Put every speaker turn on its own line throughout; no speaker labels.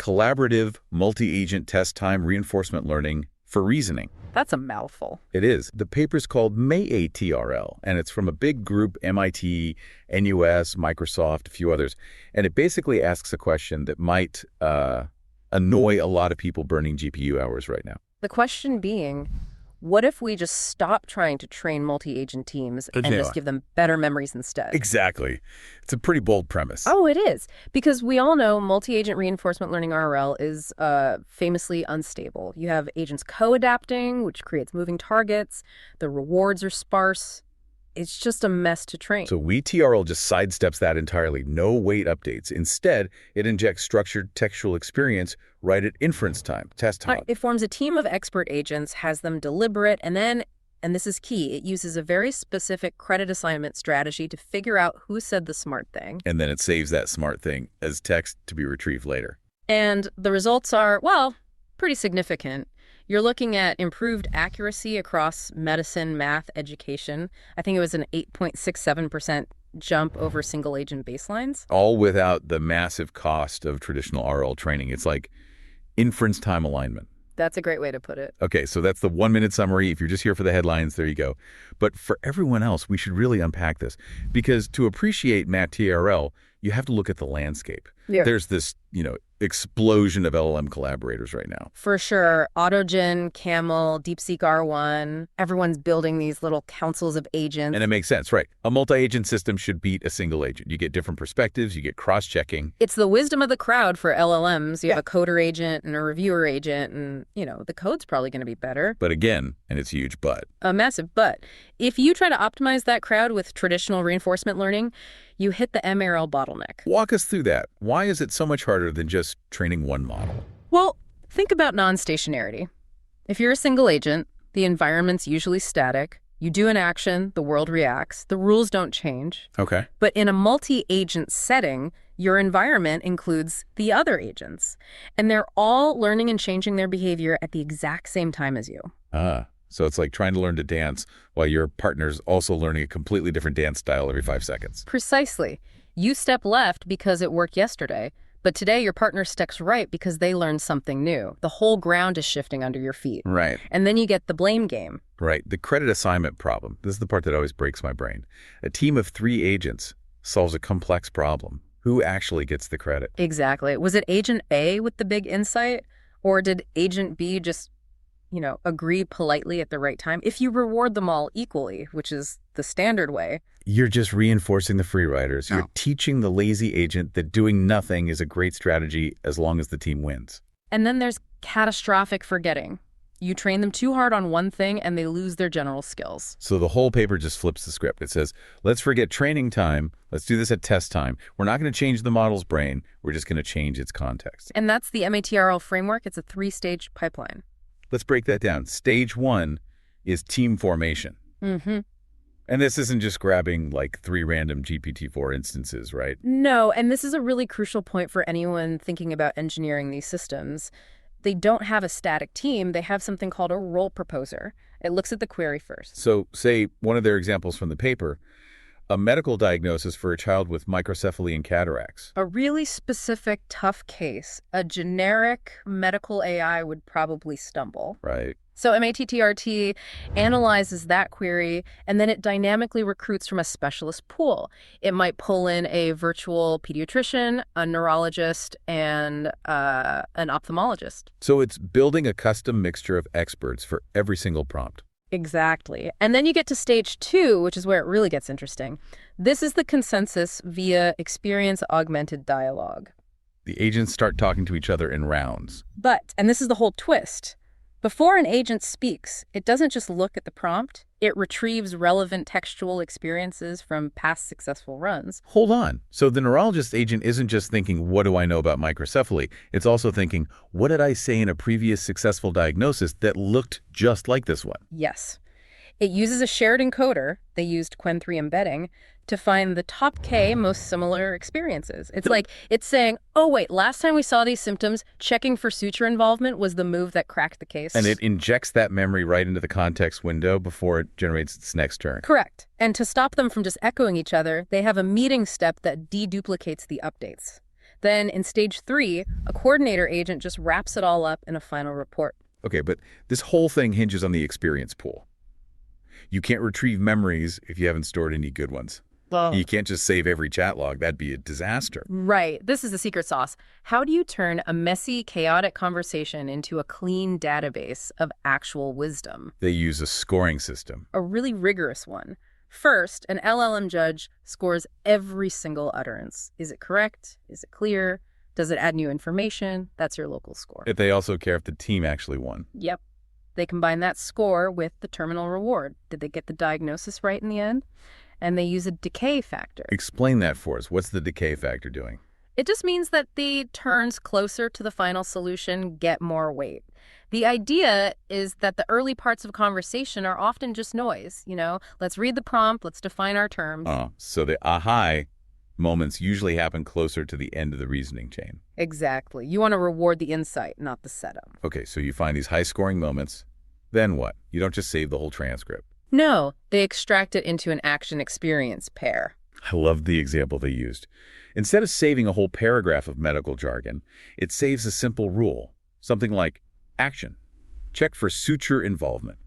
collaborative multi-agent test time reinforcement learning for reasoning.
That's a mouthful.
It is. The paper's called MATTRL, and it's from a big group, MIT, NUS, Microsoft, a few others. And it basically asks a question that might annoy a lot of people burning GPU hours right now.
The question being, what if we just stop trying to train multi-agent teams and just give them better memories instead?
Exactly. It's a pretty bold premise.
Oh, it is. Because we all know multi-agent reinforcement learning RL is famously unstable. You have agents co-adapting, which creates moving targets. The rewards are sparse. It's just a mess to train.
So TRL just sidesteps that entirely. No weight updates. Instead, it injects structured textual experience right at inference time, test time.
It forms a team of expert agents, has them deliberate, and then, and this is key, it uses a very specific credit assignment strategy to figure out who said the smart thing.
And then it saves that smart thing as text to be retrieved later.
And the results are, well, pretty significant. You're looking at improved accuracy across medicine, math, education. I think it was an 8.67% jump over single-agent baselines.
All without the massive cost of traditional RL training. It's like inference time alignment.
That's a great way to put it.
Okay, so that's the 1-minute summary. If you're just here for the headlines, there you go. But for everyone else, we should really unpack this. Because to appreciate MATTRL, you have to look at the landscape.
Yeah.
There's this, explosion of LLM collaborators right now.
For sure. AutoGen, Camel, DeepSeek R1, everyone's building these little councils of agents.
And it makes sense, right? A multi-agent system should beat a single agent. You get different perspectives, you get cross-checking.
It's the wisdom of the crowd for LLMs. You have a coder agent and a reviewer agent, and, the code's probably going to be better.
But again, and it's huge but.
A massive but. If you try to optimize that crowd with traditional reinforcement learning, you hit the MATTRL bottleneck.
Walk us through that. Why is it so much harder than just training one model?
Well, think about non-stationarity. If you're a single agent, the environment's usually static. You do an action, the world reacts. The rules don't change.
Okay.
But in a multi-agent setting, your environment includes the other agents. And they're all learning and changing their behavior at the exact same time as you.
So it's like trying to learn to dance while your partner's also learning a completely different dance style every 5 seconds.
Precisely. You step left because it worked yesterday, but today your partner steps right because they learned something new. The whole ground is shifting under your feet.
Right.
And then you get the blame game.
Right. The credit assignment problem. This is the part that always breaks my brain. A team of 3 agents solves a complex problem. Who actually gets the credit?
Exactly. Was it Agent A with the big insight? Or did Agent B just agree politely at the right time? If you reward them all equally, which is the standard way.
You're just reinforcing the free riders. You're teaching the lazy agent that doing nothing is a great strategy as long as the team wins.
And then there's catastrophic forgetting. You train them too hard on one thing and they lose their general skills.
So the whole paper just flips the script. It says, let's forget training time. Let's do this at test time. We're not going to change the model's brain. We're just going to change its context.
And that's the MATTRL framework. It's a 3-stage pipeline.
Let's break that down. Stage 1 is team formation.
Mm-hmm.
And this isn't just grabbing like 3 random GPT-4 instances, right?
No, and this is a really crucial point for anyone thinking about engineering these systems. They don't have a static team. They have something called a role proposer. It looks at the query first.
So say one of their examples from the paper, a medical diagnosis for a child with microcephaly and cataracts.
A really specific, tough case. A generic medical AI would probably stumble.
Right.
So MATTRT analyzes that query, and then it dynamically recruits from a specialist pool. It might pull in a virtual pediatrician, a neurologist, and an ophthalmologist.
So it's building a custom mixture of experts for every single prompt.
Exactly. And then you get to stage 2, which is where it really gets interesting. This is the consensus via experience-augmented dialogue.
The agents start talking to each other in rounds.
But, and this is the whole twist, before an agent speaks, it doesn't just look at the prompt. It retrieves relevant textual experiences from past successful runs.
Hold on. So the neurologist agent isn't just thinking, what do I know about microcephaly? It's also thinking, what did I say in a previous successful diagnosis that looked just like this one?
Yes. It uses a shared encoder, they used Qwen3 embedding, to find the top K most similar experiences. It's like, it's saying, oh wait, last time we saw these symptoms, checking for suture involvement was the move that cracked the case.
And it injects that memory right into the context window before it generates its next turn.
Correct. And to stop them from just echoing each other, they have a meeting step that deduplicates the updates. Then in stage 3, a coordinator agent just wraps it all up in a final report.
Okay, but this whole thing hinges on the experience pool. You can't retrieve memories if you haven't stored any good ones.
Well,
You can't just save every chat log. That'd be a disaster.
right. This is the secret sauce. How do you turn a messy, chaotic conversation into a clean database of actual wisdom?
They use a scoring system.
A really rigorous one. First, an LLM judge scores every single utterance. Is it correct? Is it clear? Does it add new information? That's your local score.
If they also care if the team actually won.
Yep. They combine that score with the terminal reward. Did they get the diagnosis right in the end? And they use a decay factor.
Explain that for us. What's the decay factor doing?
It just means that the turns closer to the final solution get more weight. The idea is that the early parts of conversation are often just noise. Let's read the prompt, let's define our terms.
So the aha moments usually happen closer to the end of the reasoning chain.
Exactly. You want to reward the insight, not the setup.
Okay, so you find these high-scoring moments. Then what? You don't just save the whole transcript.
No, they extract it into an action experience pair.
I love the example they used. Instead of saving a whole paragraph of medical jargon, it saves a simple rule. Something like, action. Check for suture involvement.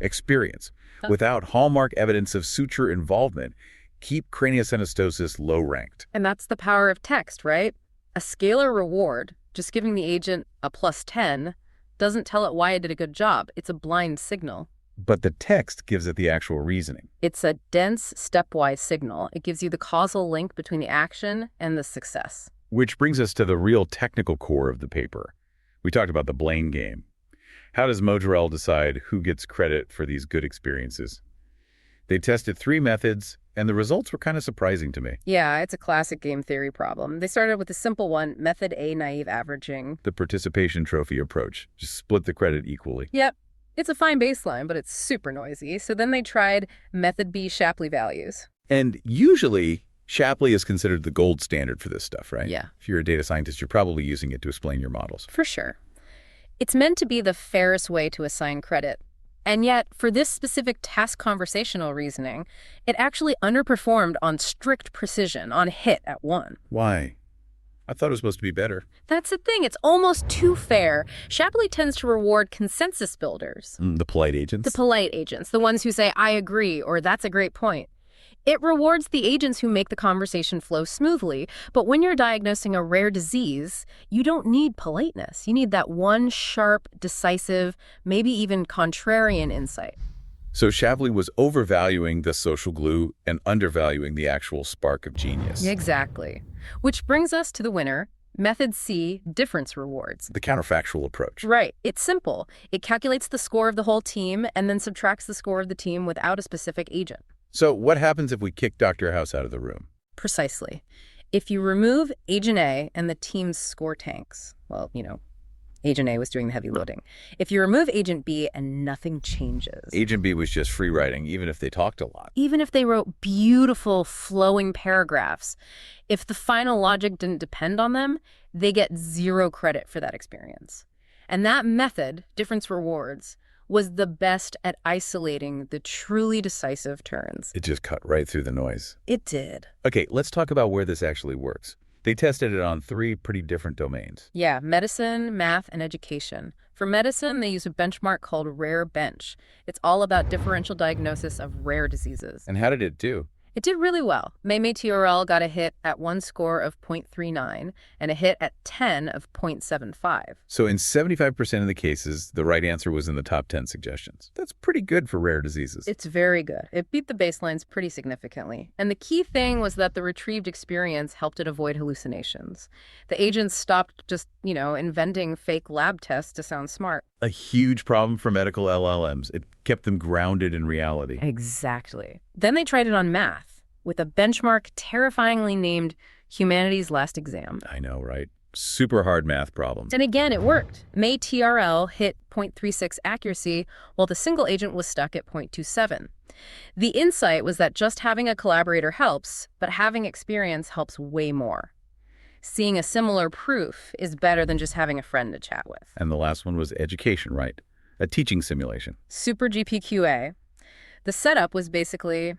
Experience. Without hallmark evidence of suture involvement, keep craniosynostosis low-ranked.
And that's the power of text, right? A scalar reward, just giving the agent a +10, doesn't tell it why it did a good job. It's a blind signal.
But the text gives it the actual reasoning.
It's a dense, stepwise signal. It gives you the causal link between the action and the success.
Which brings us to the real technical core of the paper. We talked about the blame game. How does MATTRL decide who gets credit for these good experiences? They tested 3 methods, and the results were kind of surprising to me.
Yeah, it's a classic game theory problem. They started with a simple one, method A naive averaging.
The participation trophy approach. Just split the credit equally.
Yep. It's a fine baseline, but it's super noisy. So then they tried method B Shapley values.
And usually, Shapley is considered the gold standard for this stuff, right?
Yeah.
If you're a data scientist, you're probably using it to explain your models.
For sure. It's meant to be the fairest way to assign credit. And yet, for this specific task conversational reasoning, it actually underperformed on strict precision, on hit at 1.
Why? I thought it was supposed to be better.
That's the thing. It's almost too fair. Shapley tends to reward consensus builders.
The polite agents?
The polite agents, the ones who say, I agree, or that's a great point. It rewards the agents who make the conversation flow smoothly, but when you're diagnosing a rare disease, you don't need politeness. You need that one sharp, decisive, maybe even contrarian insight.
So Shapley was overvaluing the social glue and undervaluing the actual spark of genius.
Exactly. Which brings us to the winner, method C, difference rewards.
The counterfactual approach.
Right. It's simple. It calculates the score of the whole team and then subtracts the score of the team without a specific agent.
So what happens if we kick Dr. House out of the room?
Precisely. If you remove Agent A and the team's score tanks, well, Agent A was doing the heavy loading. If you remove Agent B and nothing changes.
Agent B was just free writing, even if they talked a lot.
Even if they wrote beautiful, flowing paragraphs, if the final logic didn't depend on them, they get 0 credit for that experience. And that method, difference rewards, was the best at isolating the truly decisive turns.
It just cut right through the noise.
It did.
Okay, let's talk about where this actually works. They tested it on 3 pretty different domains.
Yeah, medicine, math, and education. For medicine, they use a benchmark called Rare Bench. It's all about differential diagnosis of rare diseases.
And how did it do?
It did really well. MATTRL got a hit at 1 score of 0.39 and a hit at 10 of 0.75.
So in 75% of the cases, the right answer was in the top 10 suggestions. That's pretty good for rare diseases.
It's very good. It beat the baselines pretty significantly. And the key thing was that the retrieved experience helped it avoid hallucinations. The agents stopped just, inventing fake lab tests to sound smart.
A huge problem for medical LLMs. It kept them grounded in reality.
Exactly. Then they tried it on math with a benchmark terrifyingly named Humanity's Last Exam.
I know, right? Super hard math problems.
And again, it worked. MATTRL hit 0.36 accuracy, while the single agent was stuck at 0.27. The insight was that just having a collaborator helps, but having experience helps way more. Seeing a similar proof is better than just having a friend to chat with.
And the last one was education, right? A teaching simulation.
Super GPQA. The setup was basically,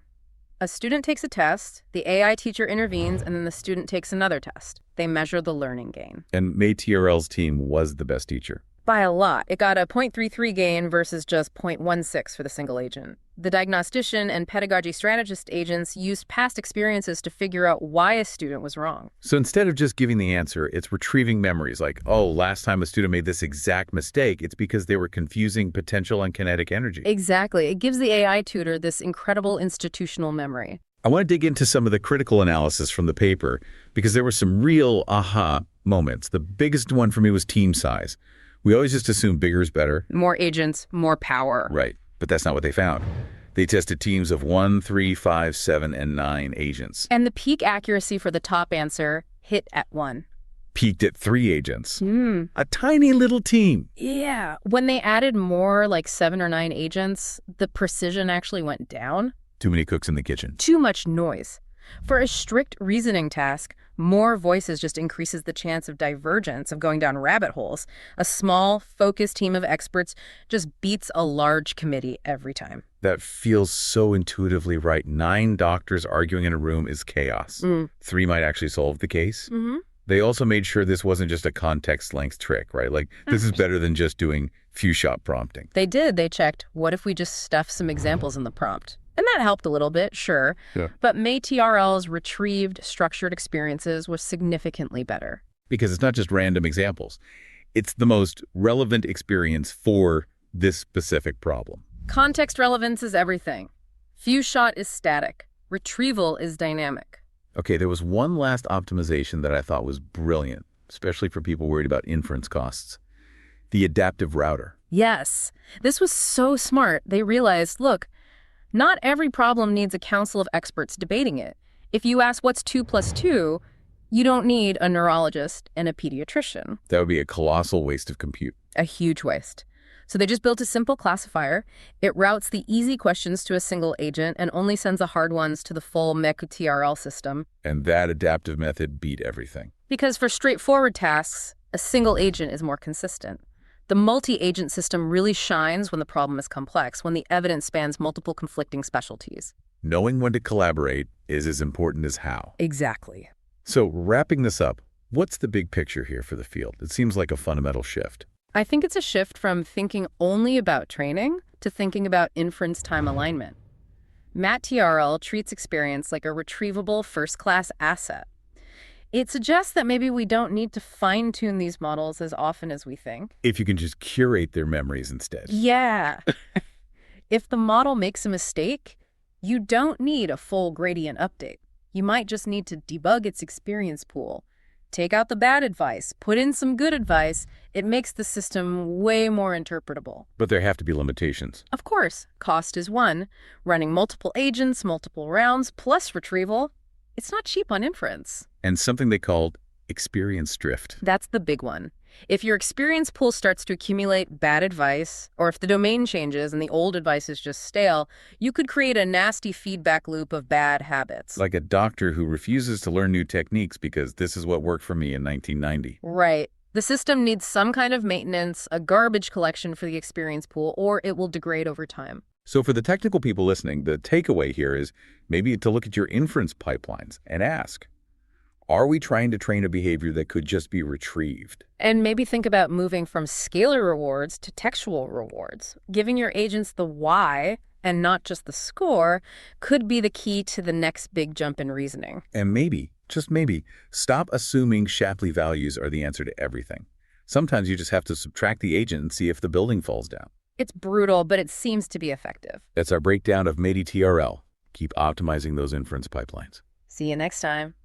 A student takes a test, the AI teacher intervenes, and then the student takes another test. They measure the learning gain.
And MATTRL's team was the best teacher.
By a lot. It got a 0.33 gain versus just 0.16 for the single agent. The diagnostician and pedagogy strategist agents used past experiences to figure out why a student was wrong.
So instead of just giving the answer, it's retrieving memories like, oh, last time a student made this exact mistake, it's because they were confusing potential and kinetic energy.
Exactly. It gives the AI tutor this incredible institutional memory.
I want to dig into some of the critical analysis from the paper because there were some real aha moments. The biggest one for me was team size. We always just assume bigger is better.
More agents, more power.
Right, but that's not what they found. They tested teams of 1, 3, 5, 7, and 9 agents.
And the peak accuracy for the top answer hit at 1.
Peaked at 3 agents. A tiny little team.
Yeah. When they added more, like 7 or 9 agents, the precision actually went down.
Too many cooks in the kitchen.
Too much noise. For a strict reasoning task, more voices just increases the chance of divergence, of going down rabbit holes. A small, focused team of experts just beats a large committee every time.
That feels so intuitively right. 9 doctors arguing in a room is chaos. 3 might actually solve the case. They also made sure this wasn't just a context length trick, right? Like, this is better than just doing few-shot prompting.
They did. They checked, what if we just stuff some examples in the prompt? And that helped a little bit, sure.
Yeah.
But MATTRL's retrieved structured experiences was significantly better.
Because it's not just random examples. It's the most relevant experience for this specific problem.
Context relevance is everything. Few-shot is static. Retrieval is dynamic.
Okay, there was one last optimization that I thought was brilliant, especially for people worried about inference costs. The adaptive router.
Yes. This was so smart. They realized, look, not every problem needs a council of experts debating it. If you ask what's 2 plus 2, you don't need a neurologist and a pediatrician.
That would be a colossal waste of compute.
A huge waste. So they just built a simple classifier. It routes the easy questions to a single agent and only sends the hard ones to the full MATTRL system.
And that adaptive method beat everything.
Because for straightforward tasks, a single agent is more consistent. The multi-agent system really shines when the problem is complex, when the evidence spans multiple conflicting specialties.
Knowing when to collaborate is as important as how.
Exactly.
So wrapping this up, what's the big picture here for the field? It seems like a fundamental shift.
I think it's a shift from thinking only about training to thinking about inference time alignment. MATTRL treats experience like a retrievable first-class asset. It suggests that maybe we don't need to fine-tune these models as often as we think.
If you can just curate their memories instead.
Yeah. If the model makes a mistake, you don't need a full gradient update. You might just need to debug its experience pool. Take out the bad advice, put in some good advice. It makes the system way more interpretable.
But there have to be limitations.
Of course, cost is one. Running multiple agents, multiple rounds, plus retrieval, it's not cheap on inference.
And something they called experience drift.
That's the big one. If your experience pool starts to accumulate bad advice, or if the domain changes and the old advice is just stale, you could create a nasty feedback loop of bad habits.
Like a doctor who refuses to learn new techniques because this is what worked for me in 1990.
Right. The system needs some kind of maintenance, a garbage collection for the experience pool, or it will degrade over time.
So for the technical people listening, the takeaway here is maybe to look at your inference pipelines and ask, are we trying to train a behavior that could just be retrieved?
And maybe think about moving from scalar rewards to textual rewards. Giving your agents the why and not just the score could be the key to the next big jump in reasoning.
And maybe, just maybe, stop assuming Shapley values are the answer to everything. Sometimes you just have to subtract the agent and see if the building falls down.
It's brutal, but it seems to be effective.
That's our breakdown of MATTRL. Keep optimizing those inference pipelines.
See you next time.